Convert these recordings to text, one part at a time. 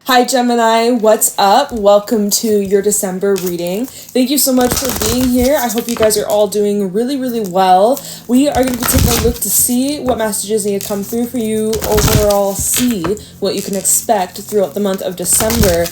Hi Gemini, what's up? Welcome to your December reading. Thank you so much for being here. I hope you guys are all doing really, really well. We are going to be taking a look to see what messages need to come through for you overall, see what you can expect throughout the month of December,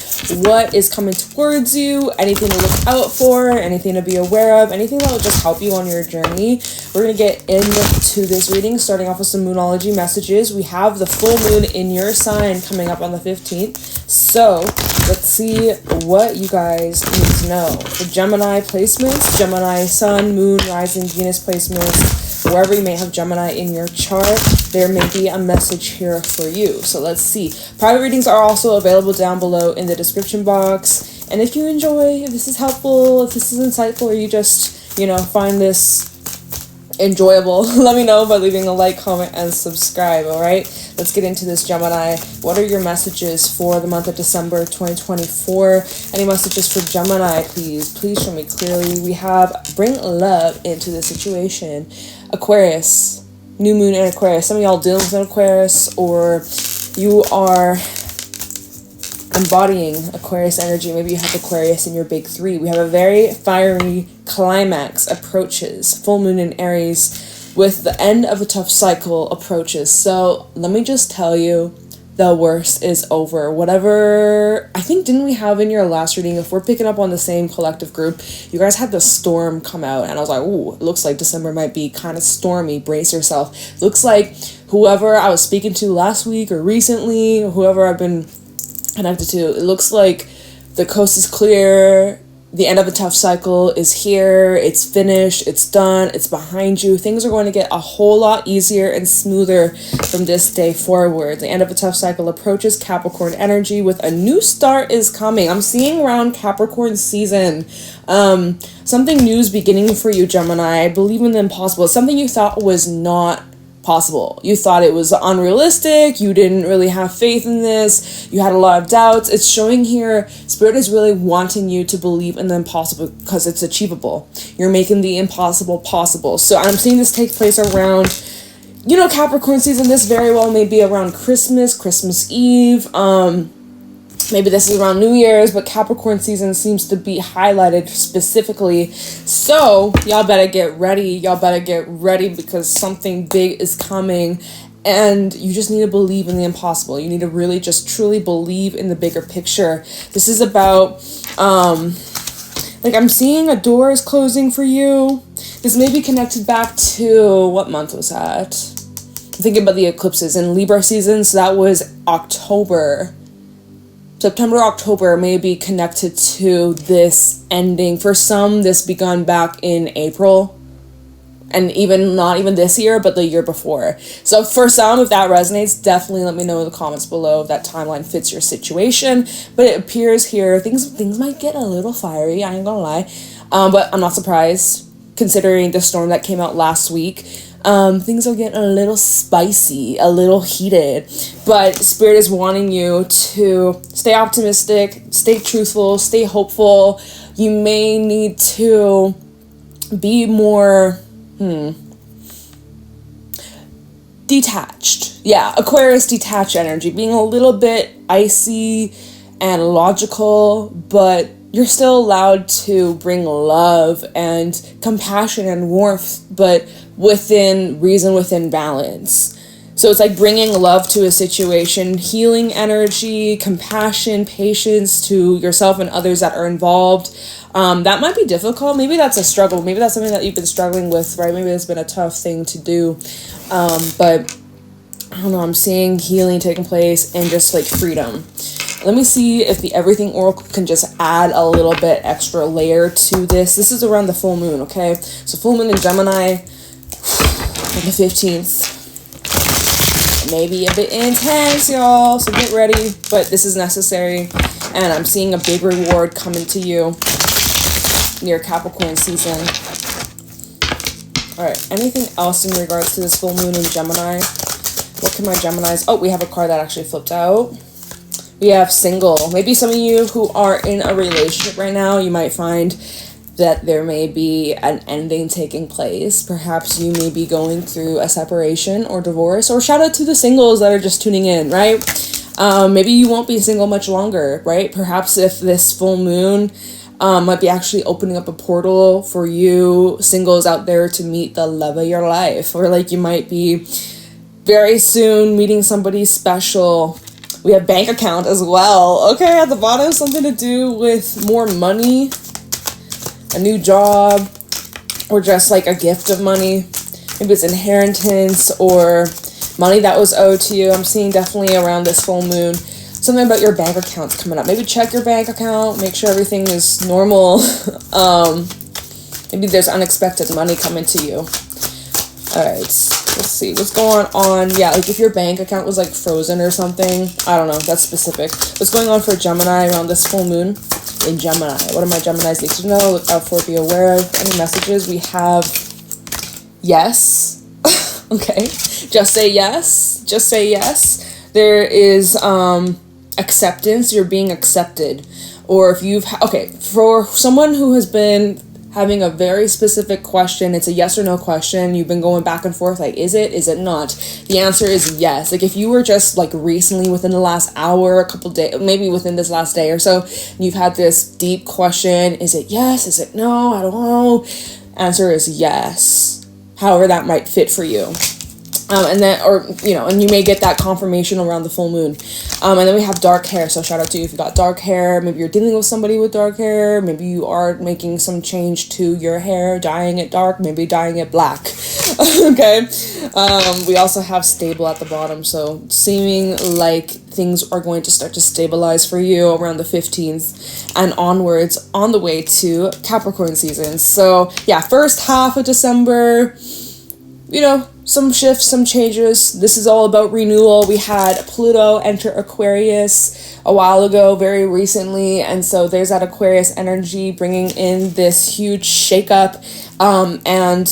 what is coming towards you, anything to look out for, anything to be aware of, anything that will just help you on your journey. We're going to get into this reading, starting off with some Moonology messages. We have the full moon in your sign coming up on the 15th. So let's see what you guys need to know. For Gemini placements, Gemini Sun, Moon, Rising, Venus placements, wherever you may have Gemini in your chart, there may be a message here for you. So let's see. Private readings are also available down below in the description box. And if you enjoy, if this is helpful, if this is insightful, or you just, find this enjoyable, let me know by leaving a like, comment, and subscribe. All right, let's get into this, Gemini. What are your messages for the month of December 2024? Any messages for Gemini, please show me clearly. We have bring love into the situation. Aquarius, new moon in Aquarius. Some of y'all dealing with an Aquarius, or you are embodying Aquarius energy. Maybe you have Aquarius in your big three. We have a very fiery climax approaches. Full moon in Aries with the end of a tough cycle approaches. So let me just tell you, the worst is over. Whatever, I think, didn't we have in your last reading, if we're picking up on the same collective group, you guys had the storm come out, and I was like, ooh, it looks like December might be kind of stormy. Brace yourself. Looks like whoever I was speaking to last week or recently, or whoever I've been connected to, it looks like the coast is clear, the end of a tough cycle is here, it's finished, it's done, it's behind you. Things are going to get a whole lot easier and smoother from this day forward. The end of a tough cycle approaches. Capricorn energy with a new start is coming. I'm seeing around Capricorn season, something new is beginning for you, Gemini. I believe in the impossible. Something you thought was not possible. You thought it was unrealistic. You didn't really have faith in this. You had a lot of doubts. It's showing here Spirit is really wanting you to believe in the impossible because it's achievable. You're making the impossible possible. So I'm seeing this take place around, Capricorn season. This very well may be around Christmas Eve. Maybe this is around New Year's, but Capricorn season seems to be highlighted specifically. So y'all better get ready. Y'all better get ready because something big is coming, and you just need to believe in the impossible. You need to really just truly believe in the bigger picture. This is about, I'm seeing a door is closing for you. This may be connected back to, what month was that? I'm thinking about the eclipses in Libra season. So that was October. September, October may be connected to this ending. For some, this begun back in April, and even not even this year, but the year before. So for some, if that resonates, definitely let me know in the comments below if that timeline fits your situation. But it appears here things might get a little fiery, I ain't gonna lie, but I'm not surprised considering the storm that came out last week. Things are getting a little spicy, a little heated, but Spirit is wanting you to stay optimistic, stay truthful, stay hopeful. You may need to be more, detached. Yeah, Aquarius detached energy, being a little bit icy and logical, but you're still allowed to bring love and compassion and warmth, but within reason, within balance. So it's like bringing love to a situation, healing energy, compassion, patience to yourself and others that are involved. That might be difficult. Maybe that's a struggle. Maybe that's something that you've been struggling with, right? Maybe it's been a tough thing to do. But I don't know, I'm seeing healing taking place and just like freedom. Let me see if the Everything Oracle can just add a little bit extra layer to this. This is around the full moon, okay? So full moon in Gemini on the 15th. Maybe a bit intense, y'all, so get ready. But this is necessary. And I'm seeing a big reward coming to you near Capricorn season. All right, anything else in regards to this full moon in Gemini? What can my Geminis... Oh, we have a card that actually flipped out. We have single. Maybe some of you who are in a relationship right now, you might find that there may be an ending taking place. Perhaps you may be going through a separation or divorce, or shout out to the singles that are just tuning in, right? Maybe you won't be single much longer, right? Perhaps if this full moon might be actually opening up a portal for you singles out there to meet the love of your life. Or like you might be very soon meeting somebody special. We have bank account as well. Okay, at the bottom, something to do with more money, a new job, or just like a gift of money. Maybe it's inheritance or money that was owed to you. I'm seeing definitely around this full moon. Something about your bank account's coming up. Maybe check your bank account, make sure everything is normal. Maybe there's unexpected money coming to you. Alright, let's see. What's going on? Yeah, like if your bank account was like frozen or something. I don't know. That's specific. What's going on for Gemini around this full moon? In Gemini. What do my Geminis need to know? Look out for, be aware of. Any messages? We have yes. Okay. Just say yes. Just say yes. There is acceptance. You're being accepted. Or if you've okay, for someone who has been having a very specific question, it's a yes or no question, you've been going back and forth, like, is it not? The answer is yes. Like, if you were just, like, recently within the last hour, a couple days, maybe within this last day or so, and you've had this deep question, is it yes, is it no, I don't know, answer is yes, however that might fit for you. And then, or, you know, and you may get that confirmation around the full moon. And then we have dark hair. So shout out to you if you got dark hair. Maybe you're dealing with somebody with dark hair. Maybe you are making some change to your hair, dyeing it dark, maybe dyeing it black. Okay. We also have stable at the bottom. So seeming like things are going to start to stabilize for you around the 15th and onwards on the way to Capricorn season. So yeah, first half of December, you know, some shifts, some changes. This is all about renewal. We had Pluto enter Aquarius a while ago, very recently, and so there's that Aquarius energy bringing in this huge shakeup. And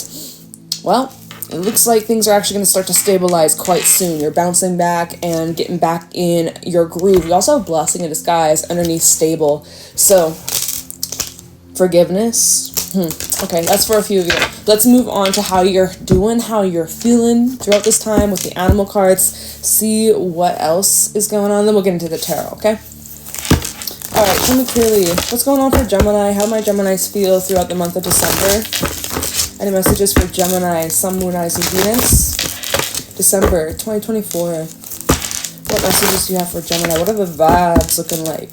well, it looks like things are actually going to start to stabilize quite soon. You're bouncing back and getting back in your groove. We also have blessing in disguise underneath stable. So forgiveness. Okay, that's for a few of you. Let's move on to how you're doing, how you're feeling throughout this time with the animal cards. See what else is going on. Then we'll get into the tarot, okay? All right, tell me clearly, what's going on for Gemini? How do my Geminis feel throughout the month of December? Any messages for Gemini, Sun, Moon, Eyes, and Venus? December 2024. What messages do you have for Gemini? What are the vibes looking like?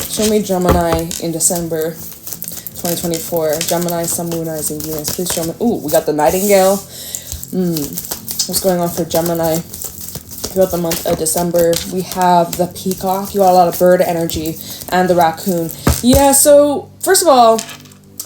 Show me Gemini in December 2024. Gemini, Sun, Moon, Eyes, and Venus. Please show me. Ooh, we got the Nightingale. What's going on for Gemini throughout the month of December? We have the Peacock. You got a lot of bird energy. And the Raccoon. Yeah, so first of all,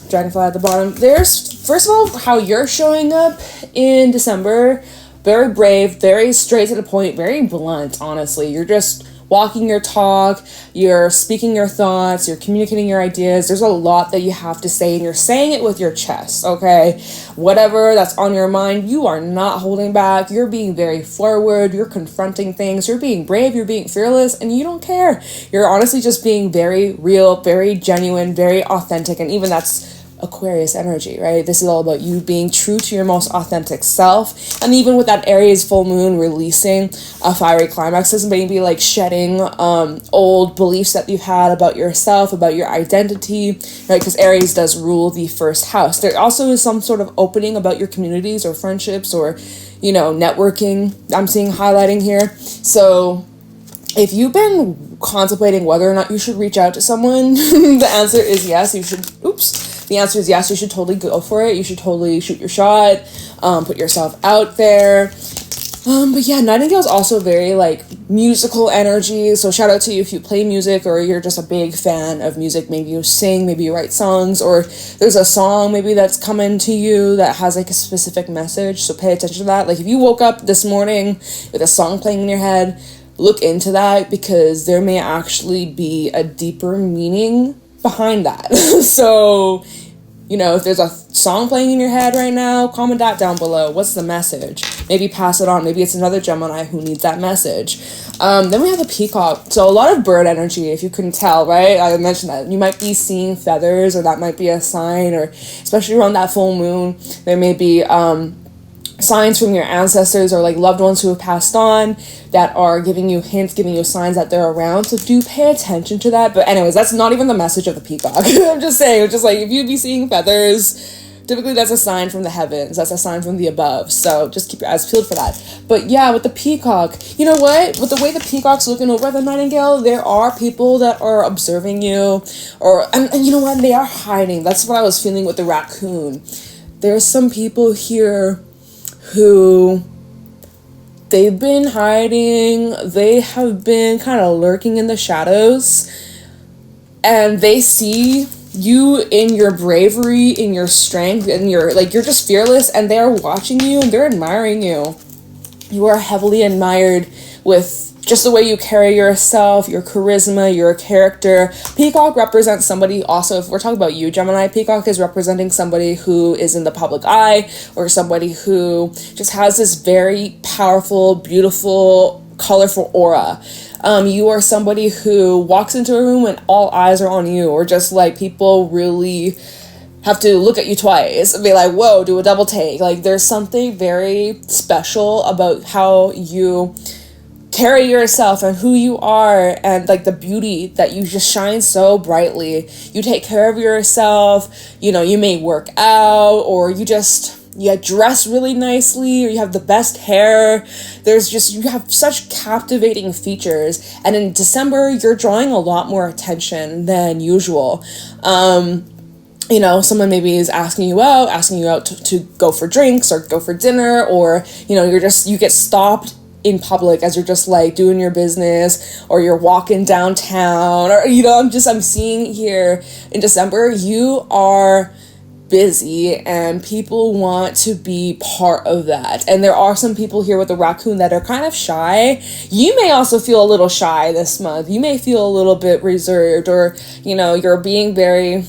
Dragonfly at the bottom. There's, first of all, how you're showing up in December. Very brave, very straight to the point, very blunt, honestly. You're just walking your talk, you're speaking your thoughts, you're communicating your ideas. There's a lot that you have to say, and you're saying it with your chest, okay? Whatever that's on your mind, you are not holding back. You're being very forward, you're confronting things, you're being brave, you're being fearless, and you don't care. You're honestly just being very real, very genuine, very authentic, and even that's Aquarius energy, right? This is all about you being true to your most authentic self. And even with that Aries full moon releasing a fiery climax, this may be like shedding old beliefs that you've had about yourself, about your identity, right? Because Aries does rule the first house. There also is some sort of opening about your communities or friendships or, you know, networking. I'm seeing highlighting here. So if you've been contemplating whether or not you should reach out to someone, the answer is yes. You should, the answer is yes, you should totally go for it. You should totally shoot your shot, put yourself out there. But yeah, Nightingale is also very like musical energy. So shout out to you if you play music or you're just a big fan of music. Maybe you sing, maybe you write songs, or there's a song maybe that's coming to you that has like a specific message. So pay attention to that. Like if you woke up this morning with a song playing in your head, look into that because there may actually be a deeper meaning behind that. So, you know, if there's a song playing in your head right now, comment that down below. What's the message? Maybe pass it on. Maybe it's another Gemini who needs that message. Then we have the Peacock. So a lot of bird energy, if you couldn't tell, right? I mentioned that. You might be seeing feathers, or that might be a sign, or especially around that full moon, there may be signs from your ancestors or like loved ones who have passed on that are giving you hints, giving you signs that they're around. So do pay attention to that. But anyways, that's not even the message of the peacock. I'm just saying, just like if you'd be seeing feathers, typically that's a sign from the heavens. That's a sign from the above. So just keep your eyes peeled for that. But yeah, with the peacock, you know what? With the way the peacock's looking over the nightingale, there are people that are observing you, and you know what? They are hiding. That's what I was feeling with the raccoon. There's some people here who they've been hiding. They have been kind of lurking in the shadows, and they see you in your bravery, in your strength, and you're just fearless, and they're watching you and they're admiring you. You are heavily admired with just the way you carry yourself, your charisma, your character. Peacock represents somebody also, if we're talking about you, Gemini, peacock is representing somebody who is in the public eye, or somebody who just has this very powerful, beautiful, colorful aura. You are somebody who walks into a room and all eyes are on you, or just like people really have to look at you twice and be like, whoa, do a double take. Like there's something very special about how you carry yourself and who you are, and like the beauty that you just shine so brightly. You take care of yourself, you know, you may work out, or you dress really nicely, or you have the best hair. You have such captivating features. And in December, you're drawing a lot more attention than usual. You know, someone maybe is asking you out to go for drinks or go for dinner, or, you know, you get stopped in public as you're just like doing your business, or you're walking downtown, or, you know, I'm seeing here in December, you are busy and people want to be part of that. And there are some people here with the raccoon that are kind of shy. You may also feel a little shy this month. You may feel a little bit reserved, or, you know, you're being very,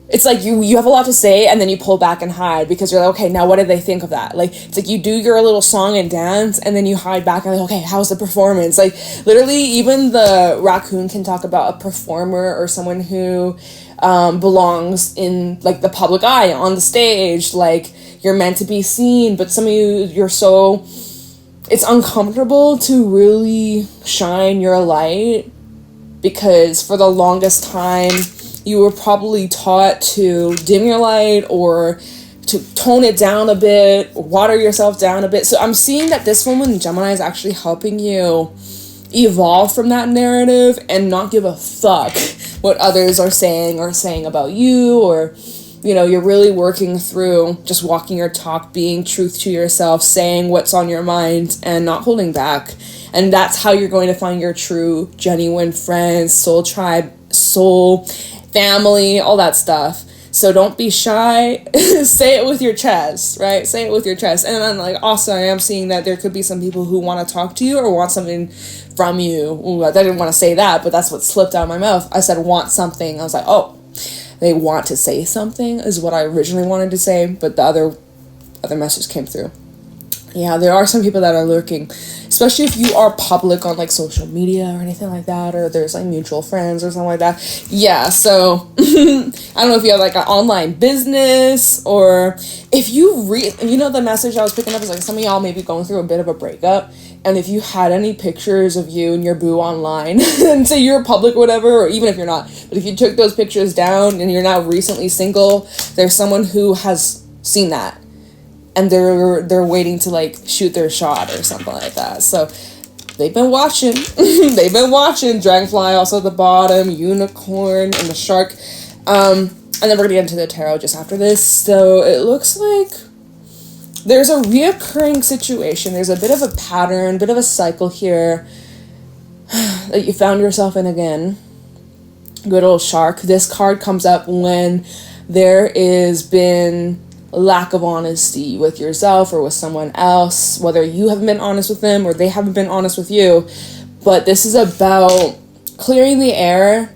it's like you have a lot to say and then you pull back and hide because you're like, okay, now what did they think of that? Like, it's like you do your little song and dance and then you hide back and like, okay, how's the performance? Like, literally, even the raccoon can talk about a performer or someone who belongs in like the public eye on the stage. Like, you're meant to be seen, but some of it's uncomfortable to really shine your light, because for the longest time you were probably taught to dim your light or to tone it down a bit, water yourself down a bit. So I'm seeing that this woman in Gemini is actually helping you evolve from that narrative and not give a fuck what others are saying about you, or, you know, you're really working through just walking your talk, being truth to yourself, saying what's on your mind and not holding back. And that's how you're going to find your true, genuine friends, soul tribe, soul family, all that stuff. So don't be shy. Say it with your chest, right? Say it with your chest. And then, like, also, I am seeing that there could be some people who want to talk to you or want something from you. Ooh, I didn't want to say that, but that's what slipped out of my mouth. I said want something. I was like, oh, they want to say something is what I originally wanted to say, but the other message came through. Yeah, there are some people that are lurking, especially if you are public on like social media or anything like that, or there's like mutual friends or something like that. Yeah, so I don't know if you have like an online business, or if you you know, the message I was picking up is like some of y'all may be going through a bit of a breakup, and if you had any pictures of you and your boo online and say you're public or whatever, or even if you're not, but if you took those pictures down and you're now recently single, there's someone who has seen that. And they're waiting to like shoot their shot or something like that. So they've been watching. They've been watching. Dragonfly also at the bottom, unicorn, and the shark. And then we're gonna get into the tarot just after this. So it looks like there's a reoccurring situation. There's a bit of a pattern, bit of a cycle here that you found yourself in again. Good old shark. This card comes up when there is been lack of honesty with yourself or with someone else, whether you haven't been honest with them or they haven't been honest with you. But this is about clearing the air,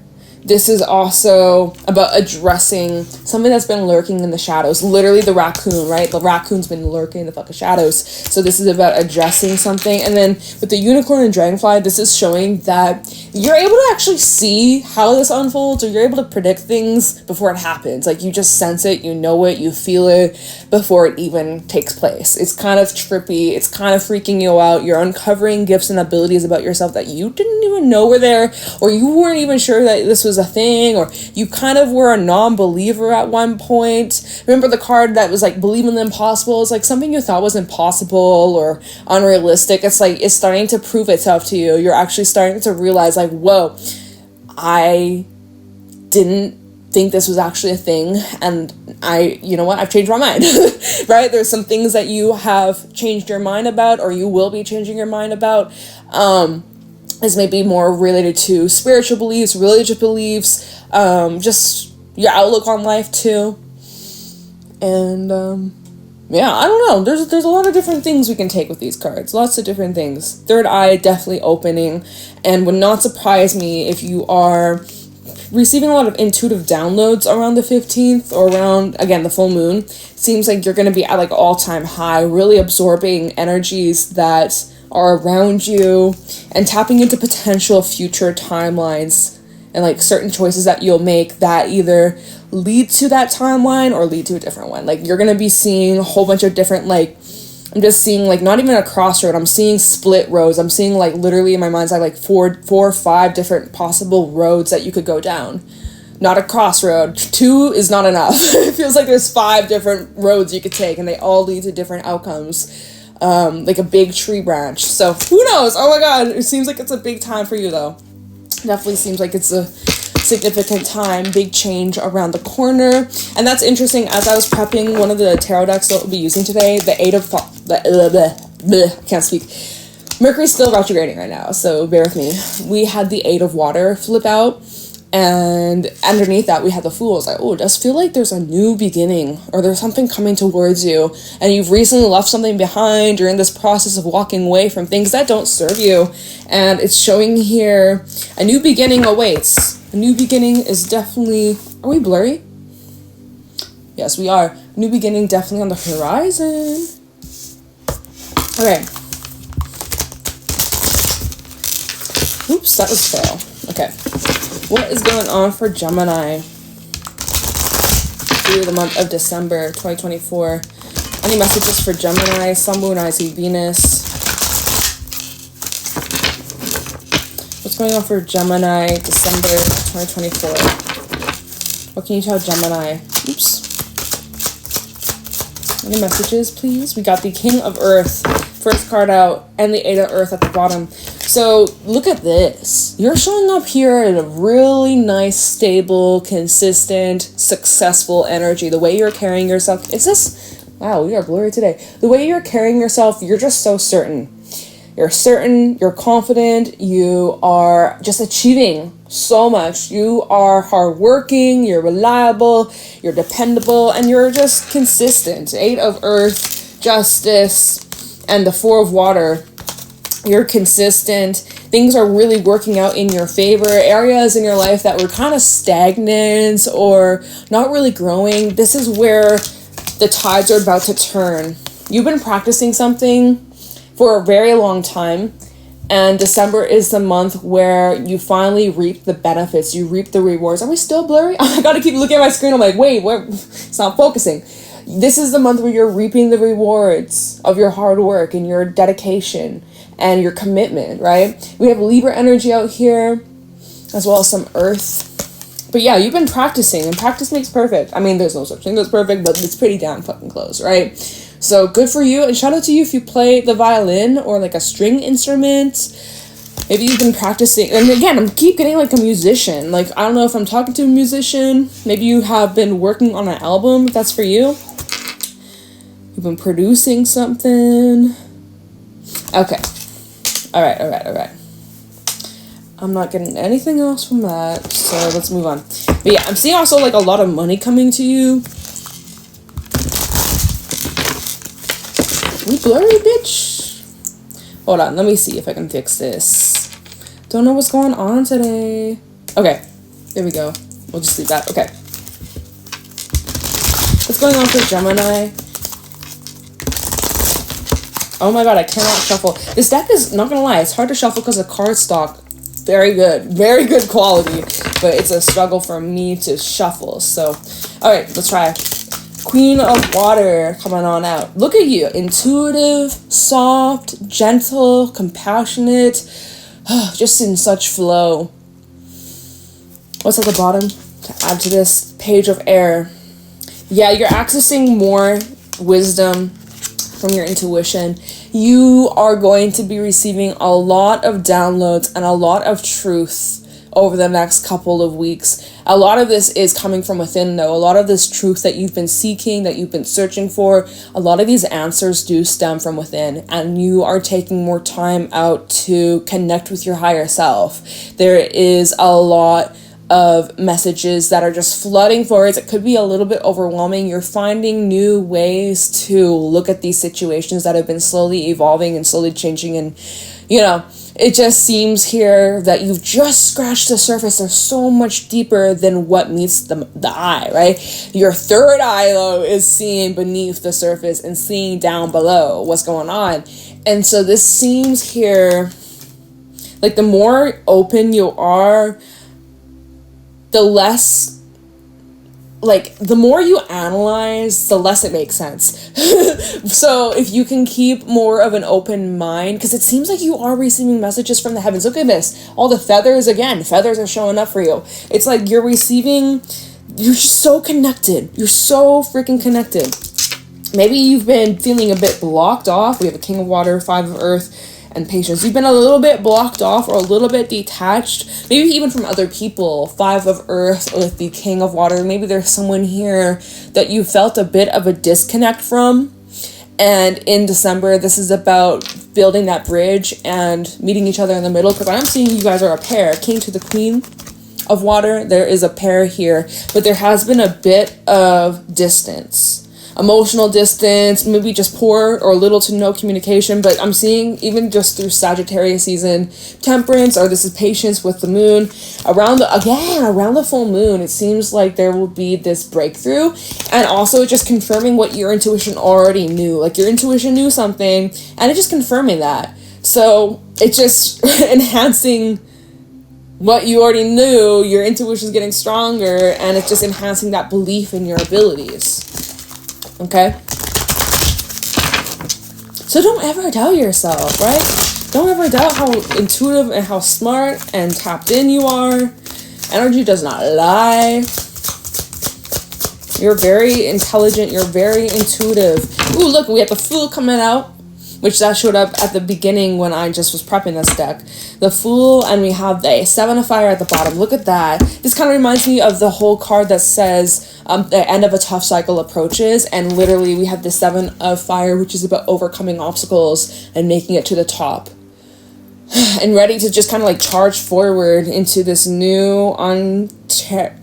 This is also about addressing something that's been lurking in the shadows. Literally the raccoon, right? The raccoon's been lurking in the fucking shadows. So this is about addressing something. And then with the unicorn and dragonfly, this is showing that you're able to actually see how this unfolds, or you're able to predict things before it happens. Like, you just sense it, you know it, you feel it before it even takes place. It's kind of trippy. It's kind of freaking you out. You're uncovering gifts and abilities about yourself that you didn't even know were there, or you weren't even sure that this was a thing, or you kind of were a non-believer at one point. Remember the card that was like, believe in the impossible? It's like something you thought was impossible or unrealistic. It's like, it's starting to prove itself to you. You're actually starting to realize, like, whoa, I didn't think this was actually a thing, and you know what, I've changed my mind. Right? There's some things that you have changed your mind about, or you will be changing your mind about. This may be more related to spiritual beliefs, religious beliefs, just your outlook on life too. And yeah, I don't know. There's a lot of different things we can take with these cards. Lots of different things. Third eye definitely opening, and would not surprise me if you are receiving a lot of intuitive downloads around the 15th, or around, again, the full moon. Seems like you're going to be at like all-time high, really absorbing energies that are around you and tapping into potential future timelines and like certain choices that you'll make that either lead to that timeline or lead to a different one. Like, you're going to be seeing a whole bunch of different, like, I'm just seeing like not even a crossroad, I'm seeing split roads. I'm seeing like literally in my mind's eye like four or five different possible roads that you could go down. Not a crossroad. 2 is not enough. It feels like there's 5 different roads you could take, and they all lead to different outcomes. Like a big tree branch. So who knows? Oh my god, it seems like it's a big time for you though. Definitely seems like it's a significant time, big change around the corner. And that's interesting. As I was prepping one of the tarot decks that we'll be using today, the Eight of can't speak. Mercury's still retrograding right now, so bear with me. We had the 8 of water flip out, and underneath that we had the Fool. I was like, oh, it does feel like there's a new beginning, or there's something coming towards you, and you've recently left something behind. You're in this process of walking away from things that don't serve you, and it's showing here a new beginning awaits. A new beginning is definitely... Are we blurry? Yes, we are. New beginning definitely on the horizon. Okay. Oops, that was fail. Okay. What is going on for Gemini through the month of December 2024? Any messages for Gemini, Sun, Moon, Rising, Venus? What's going on for Gemini, December 2024? What can you tell Gemini? Oops. Any messages, please? We got the King of Earth, first card out, and the 8 of Earth at the bottom. So look at this. You're showing up here in a really nice, stable, consistent, successful energy. The way you're carrying yourself, it's just, wow, we are blurry today. The way you're carrying yourself, you're just so certain. You're certain, you're confident, you are just achieving so much. You are hardworking, you're reliable, you're dependable, and you're just consistent. 8 of Earth, Justice, and the 4 of Water. You're consistent. Things are really working out in your favor. Areas in your life that were kind of stagnant or not really growing, this is where the tides are about to turn. You've been practicing something for a very long time, and December is the month where you finally reap the benefits, you reap the rewards. Are we still blurry? I gotta keep looking at my screen. I'm like, wait, what? It's not focusing. This is the month where you're reaping the rewards of your hard work and your dedication and your commitment, right? We have Libra energy out here, as well as some Earth. But yeah, you've been practicing, and practice makes perfect. I mean, there's no such thing as perfect, but it's pretty damn fucking close, right? So good for you, and shout out to you if you play the violin or like a string instrument. Maybe you've been practicing, and again, I keep getting like a musician. Like, I don't know if I'm talking to a musician. Maybe you have been working on an album, if that's for you. You've been producing something. Okay. All right. I'm not getting anything else from that, so let's move on. But yeah, I'm seeing also like a lot of money coming to you. We blurry, bitch. Hold on, let me see if I can fix this. Don't know what's going on today. Okay. There we go. We'll just leave that. Okay. What's going on for Gemini? Oh my god, I cannot shuffle. This deck is, not gonna lie, it's hard to shuffle because the card stock, very good quality, but it's a struggle for me to shuffle. So, alright, let's try. Queen of Water coming on out. Look at you. Intuitive, soft, gentle, compassionate, just in such flow. What's at the bottom? To add to this, Page of Air. Yeah, you're accessing more wisdom from your intuition. You are going to be receiving a lot of downloads and a lot of truth over the next couple of weeks. A lot of this is coming from within, though. A lot of this truth that you've been seeking, that you've been searching for, a lot of these answers do stem from within, and you are taking more time out to connect with your higher self. There is a lot of messages that are just flooding forwards. It could be a little bit overwhelming. You're finding new ways to look at these situations that have been slowly evolving and slowly changing, and you know, it just seems here that you've just scratched the surface. There's so much deeper than what meets the eye, right? Your third eye, though, is seeing beneath the surface and seeing down below what's going on. And so this seems here like the more open you are, the less, like, the more you analyze, the less it makes sense. So if you can keep more of an open mind, because it seems like you are receiving messages from the heavens. Look at this. All the feathers, again, feathers are showing up for you. It's like you're receiving, you're just so connected. You're so freaking connected. Maybe you've been feeling a bit blocked off. We have a King of Water, Five of Earth, and Patience. You've been a little bit blocked off or a little bit detached, maybe even from other people. Five of Earth with the King of Water. Maybe there's someone here that you felt a bit of a disconnect from. And in December, this is about building that bridge and meeting each other in the middle. Because I'm seeing you guys are a pair. King to the Queen of Water. There is a pair here. But there has been a bit of distance. Emotional distance, maybe just poor or little to no communication, but I'm seeing even just through Sagittarius season, Temperance, or this is Patience with the moon, around the full moon, it seems like there will be this breakthrough, and also just confirming what your intuition already knew. Like your intuition knew something, and it's just confirming that. So it's just enhancing what you already knew. Your intuition is getting stronger, and it's just enhancing that belief in your abilities. Okay? So don't ever doubt yourself, right? Don't ever doubt how intuitive and how smart and tapped in you are. Energy does not lie. You're very intelligent. You're very intuitive. Ooh, look, we have the Fool coming out, which that showed up at the beginning when I just was prepping this deck. The Fool, and we have the Seven of Fire at the bottom. Look at that. This kind of reminds me of the whole card that says the end of a tough cycle approaches, and literally we have the Seven of Fire, which is about overcoming obstacles and making it to the top. And ready to just kind of like charge forward into this new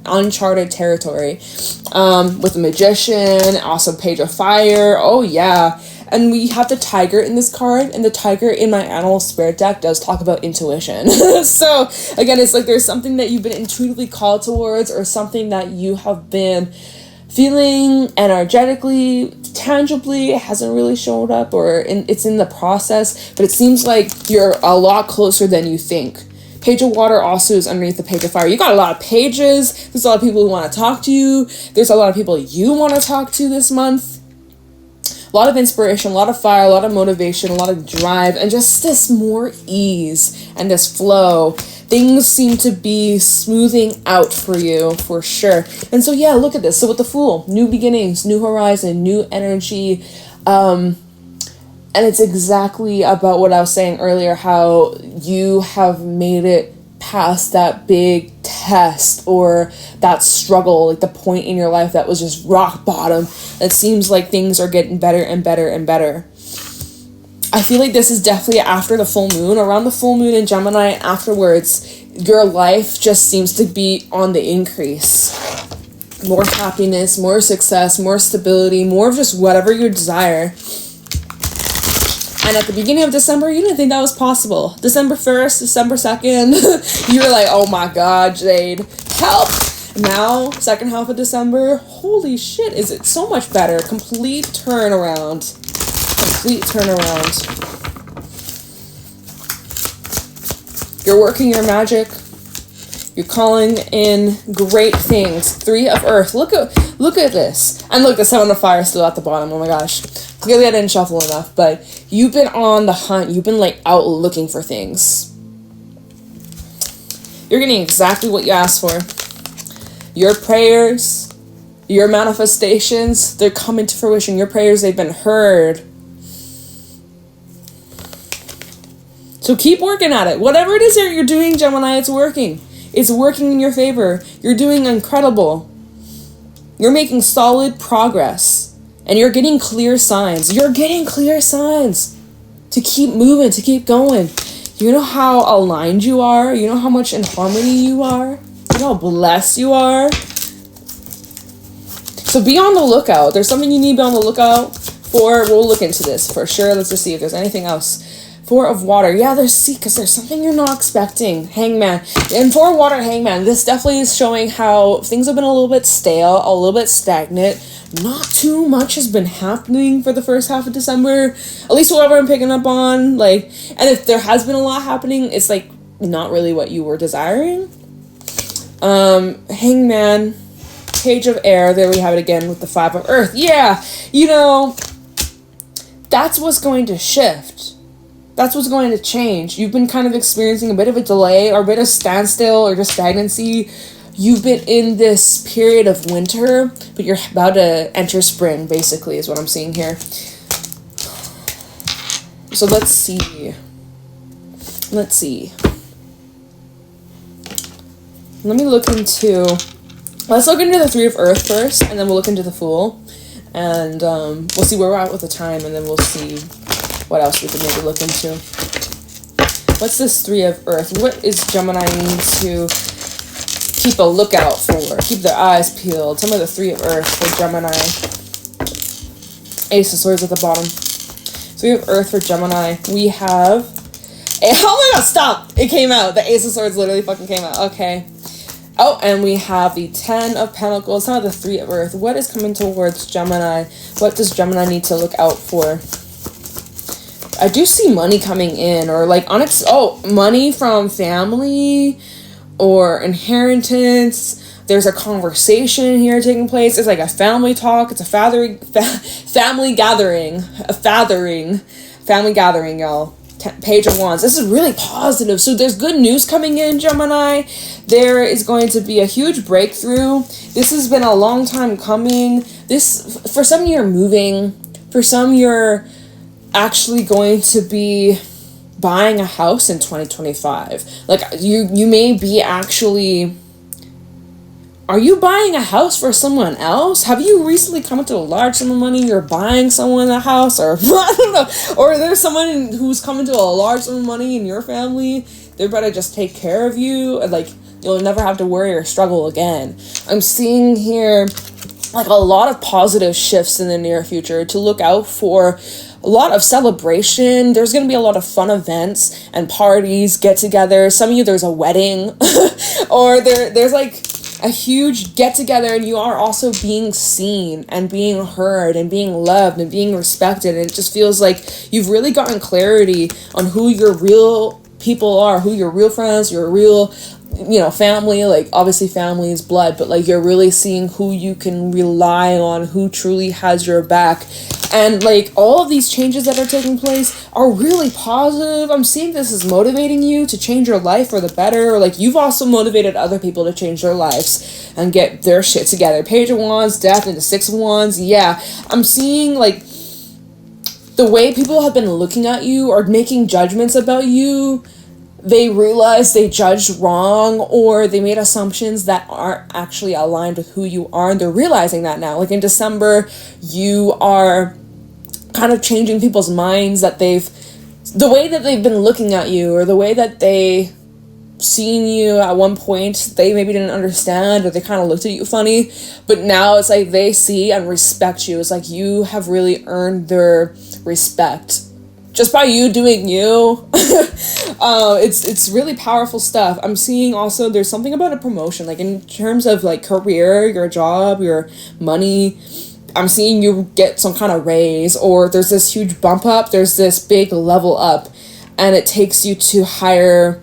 uncharted territory. With the Magician, also Page of Fire. Oh yeah. And we have the Tiger in this card, and the Tiger in my Animal Spirit deck does talk about intuition. So, again, it's like there's something that you've been intuitively called towards, or something that you have been feeling energetically, tangibly. It hasn't really showed up, or it's in the process, but it seems like you're a lot closer than you think. Page of Water also is underneath the Page of Fire. You got a lot of pages. There's a lot of people who want to talk to you. There's a lot of people you want to talk to this month. A lot of inspiration, a lot of fire, a lot of motivation, a lot of drive, and just this more ease and this flow. Things seem to be smoothing out for you, for sure. And so, yeah, look at this. So with the Fool, new beginnings, new horizon, new energy. And it's exactly about what I was saying earlier, how you have made it past that big test or that struggle, like the point in your life that was just rock bottom. It seems like things are getting better and better and better. I feel like this is definitely after the full moon, around the full moon in Gemini, and afterwards, your life just seems to be on the increase. More happiness, more success, more stability, more of just whatever you desire. And at the beginning of December, you didn't think that was possible. December 1st, December 2nd, you were like, oh my God, Jade, Help! Now, second half of December, holy shit, is it so much better. Complete turnaround. Complete turnaround. You're working your magic. You're calling in great things. 3 of Earth. Look at this. And look, the 7 of Fire is still at the bottom. Oh my gosh. Clearly I didn't shuffle enough, but you've been on the hunt. You've been like out looking for things. You're getting exactly what you asked for. Your prayers, your manifestations, they're coming to fruition. Your prayers, they've been heard. So keep working at it. Whatever it is that you're doing, Gemini, it's working. It's working in your favor. You're doing incredible. You're making solid progress. And you're getting clear signs. You're getting clear signs to keep moving, to keep going. You know how aligned you are? You know how much in harmony you are? You know how blessed you are? So be on the lookout. There's something you need to be on the lookout for. We'll look into this for sure. Let's just see if there's anything else. 4 of Water. Yeah, because there's something you're not expecting. Hangman. And 4 of Water, Hangman. This definitely is showing how things have been a little bit stale, a little bit stagnant. Not too much has been happening for the first half of December. At least whatever I'm picking up on. Like, and if there has been a lot happening, it's like not really what you were desiring. Hangman. Page of Air. There we have it again with the 5 of Earth. Yeah, you know, that's what's going to shift. That's what's going to change. You've been kind of experiencing a bit of a delay or a bit of standstill or just stagnancy. You've been in this period of winter, but you're about to enter spring, basically, is what I'm seeing here. So let's see. Let's see. Let me look into... Let's look into the 3 of Earth first, and then we'll look into the Fool. And we'll see where we're at with the time, and then we'll see what else we could maybe look into. What's this 3 of Earth? What is Gemini need to keep a lookout for? Keep their eyes peeled. Some of the 3 of Earth for Gemini. Ace of Swords at the bottom. 3 of Earth for Gemini. We have... Oh my god, stop! It came out. The Ace of Swords literally fucking came out. Okay. Oh, and we have the 10 of Pentacles. Some of the 3 of Earth. What is coming towards Gemini? What does Gemini need to look out for? I do see money coming in, or like money from family or inheritance. There's a conversation here taking place. It's like a family talk. It's a family gathering, y'all. Page of Wands. This is really positive. So there's good news coming in, Gemini. There is going to be a huge breakthrough. This has been a long time coming. This, for some, you're moving. For some, you're actually going to be buying a house in 2025. Like, you may be actually... Are you buying a house for someone else? Have you recently come into a large sum of money? You're buying someone a house, or I don't know. Or there's someone who's coming to a large sum of money in your family. They're about to just take care of you, and like you'll never have to worry or struggle again. I'm seeing here like a lot of positive shifts in the near future to look out for. A lot of celebration. There's going to be a lot of fun events and parties, get-togethers. Some of you, there's a wedding, or there's like a huge get-together, and you are also being seen and being heard and being loved and being respected, and it just feels like you've really gotten clarity on who your real people are, who your real friends, your real, family. Like, obviously family is blood, but like you're really seeing who you can rely on, who truly has your back. And like all of these changes that are taking place are really positive. I'm seeing this is motivating you to change your life for the better. Or like you've also motivated other people to change their lives and get their shit together. Page of Wands, Death, and the 6 of Wands. Yeah, I'm seeing like the way people have been looking at you or making judgments about you. They realize they judged wrong, or they made assumptions that aren't actually aligned with who you are, and they're realizing that now. Like in December, you are kind of changing people's minds, that the way that they've been looking at you, or the way that they seen you at one point, they maybe didn't understand, or they kind of looked at you funny, but now it's like they see and respect you. It's like you have really earned their respect. just by you doing you. It's really powerful stuff. I'm seeing also there's something about a promotion, like in terms of like career, your job, your money. I'm seeing you get some kind of raise, or there's this huge bump up, there's this big level up, and it takes you to higher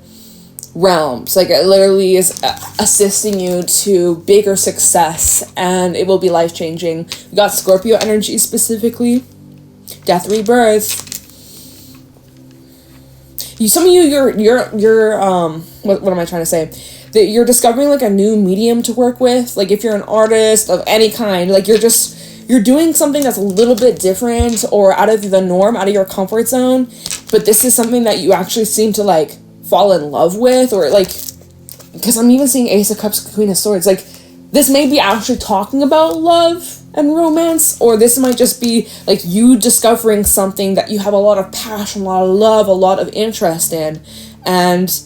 realms. Like it literally is assisting you to bigger success, and it will be life-changing. We got Scorpio energy specifically. Death, rebirth. Some of you, you're what am I trying to say? That you're discovering like a new medium to work with. Like if you're an artist of any kind, like you're doing something that's a little bit different or out of the norm, out of your comfort zone. But this is something that you actually seem to like fall in love with, or like, because I'm even seeing Ace of Cups, Queen of Swords. Like this may be actually talking about love and romance, or this might just be like you discovering something that you have a lot of passion, a lot of love, a lot of interest in, and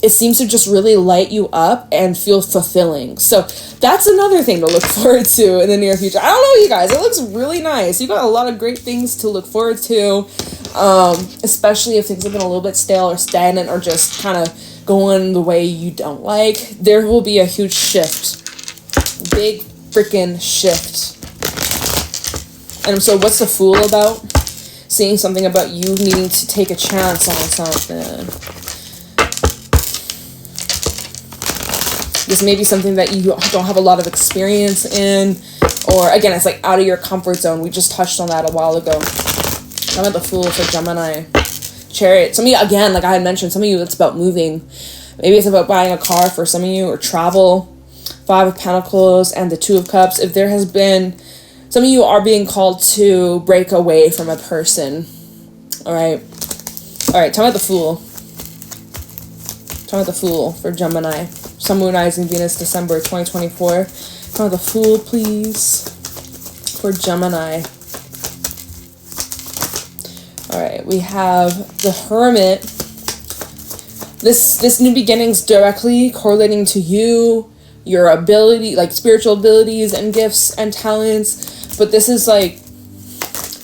it seems to just really light you up and feel fulfilling. So that's another thing to look forward to in the near future. I don't know, you guys, it looks really nice. You got a lot of great things to look forward to, especially if things have been a little bit stale or stagnant or just kind of going the way you don't like. There will be a huge shift, big freaking shift. And so what's the Fool about? Seeing something about you needing to take a chance on something. This may be something that you don't have a lot of experience in. Or again, it's like out of your comfort zone. We just touched on that a while ago. I'm at the Fool for Gemini. Chariot. Some of you, again, like I had mentioned, some of you it's about moving. Maybe it's about buying a car for some of you, or travel. 5 of Pentacles and the 2 of Cups. If there has been... Some of you are being called to break away from a person. Alright. Alright, tell me about the Fool. Tell me about the Fool for Gemini. Sun, Moon, Rising, Venus, December 2024. Tell me about the Fool, please. For Gemini. Alright, we have the Hermit. This new beginning's directly correlating to you, your ability, like spiritual abilities and gifts and talents. But this is like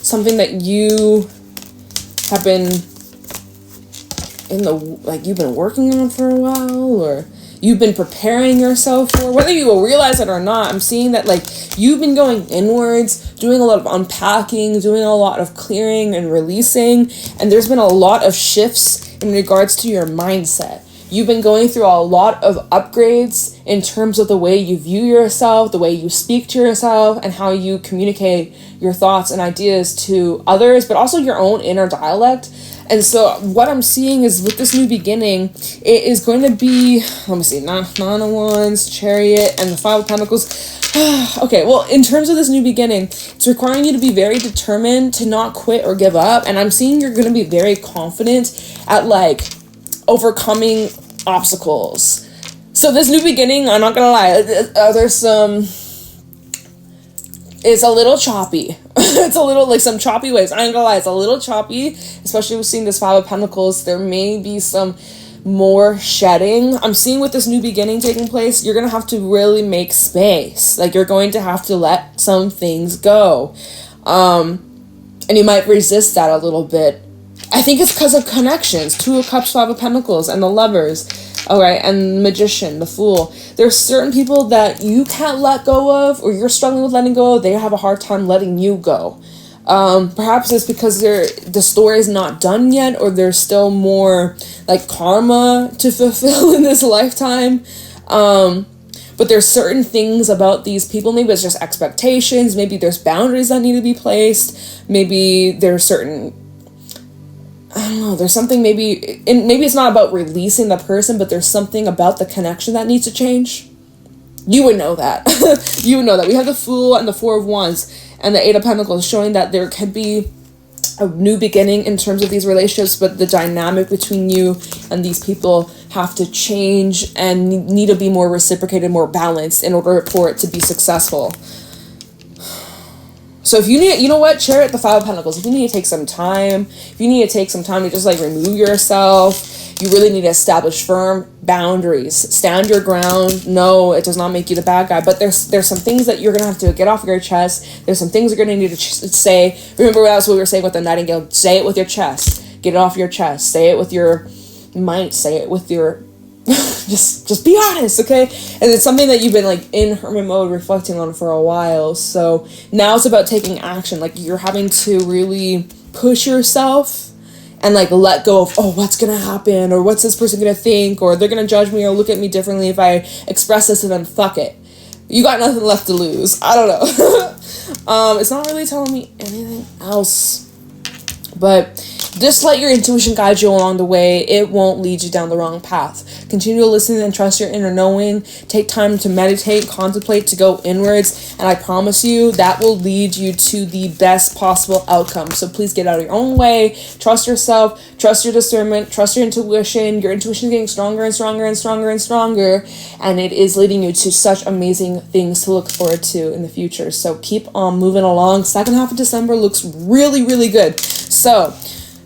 something that you have been you've been working on for a while, or you've been preparing yourself for, whether you will realize it or not. I'm seeing that like you've been going inwards, doing a lot of unpacking, doing a lot of clearing and releasing, and there's been a lot of shifts in regards to your mindset. You've been going through a lot of upgrades in terms of the way you view yourself, the way you speak to yourself, and how you communicate your thoughts and ideas to others, but also your own inner dialect. And so what I'm seeing is with this new beginning, it is going to be, let me see, Nine of Wands, Chariot, and the 5 of Pentacles. Okay, well, in terms of this new beginning, it's requiring you to be very determined to not quit or give up. And I'm seeing you're going to be very confident at like overcoming obstacles. So this new beginning, I'm not gonna lie, there's some, it's a little choppy. It's a little like some choppy waves. I ain't gonna lie, it's a little choppy, especially with seeing this 5 of Pentacles. There may be some more shedding. I'm seeing with this new beginning taking place, you're gonna have to really make space. Like you're going to have to let some things go. And you might resist that a little bit. I think it's because of connections. 2 of Cups, 5 of Pentacles, and the Lovers. Alright, and the Magician, the Fool. There's certain people that you can't let go of, or you're struggling with letting go of. They have a hard time letting you go. Perhaps it's because the story is not done yet, or there's still more like karma to fulfill in this lifetime. But there's certain things about these people. Maybe it's just expectations. Maybe there's boundaries that need to be placed. Maybe there's certain... I don't know, there's something maybe it's not about releasing the person, but there's something about the connection that needs to change. You would know that. You would know that. We have the Fool and the 4 of Wands and the 8 of Pentacles showing that there could be a new beginning in terms of these relationships, but the dynamic between you and these people have to change and need to be more reciprocated, more balanced in order for it to be successful. So if you need, you know what, Chariot, the 5 of Pentacles, if you need to take some time, if you need to take some time to just like remove yourself, you really need to establish firm boundaries. Stand your ground. No, it does not make you the bad guy, but there's some things that you're going to have to get off your chest. There's some things you're going to need to say. Remember that's what we were saying with the Nightingale, say it with your chest. Get it off your chest. Say it with your might. Say it with your... just be honest, okay? And it's something that you've been, like, in hermit mode reflecting on for a while. So now it's about taking action. Like, you're having to really push yourself and, like, let go of, oh, what's gonna happen, or what's this person gonna think, or they're gonna judge me or look at me differently if I express this to them. Fuck it. You got nothing left to lose. I don't know. It's not really telling me anything else. But just let your intuition guide you along the way. It won't lead you down the wrong path. Continue to listen and trust your inner knowing. Take time to meditate, contemplate, to go inwards. And I promise you that will lead you to the best possible outcome. So please get out of your own way. Trust yourself. Trust your discernment. Trust your intuition. Your intuition is getting stronger and stronger and stronger and stronger. And it is leading you to such amazing things to look forward to in the future. So keep on moving along. Second half of December looks really, really good. So...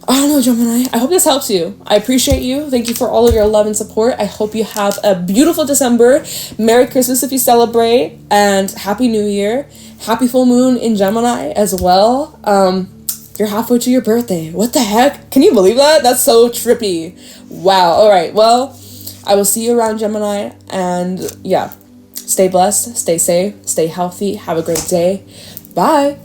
I don't know, Gemini. I hope this helps you. I appreciate you. Thank you for all of your love and support. I hope you have a beautiful December. Merry Christmas if you celebrate. And Happy New Year. Happy full moon in Gemini as well. You're halfway to your birthday. What the heck? Can you believe that? That's so trippy. Wow. All right. Well, I will see you around, Gemini. And yeah, stay blessed, stay safe, stay healthy. Have a great day. Bye.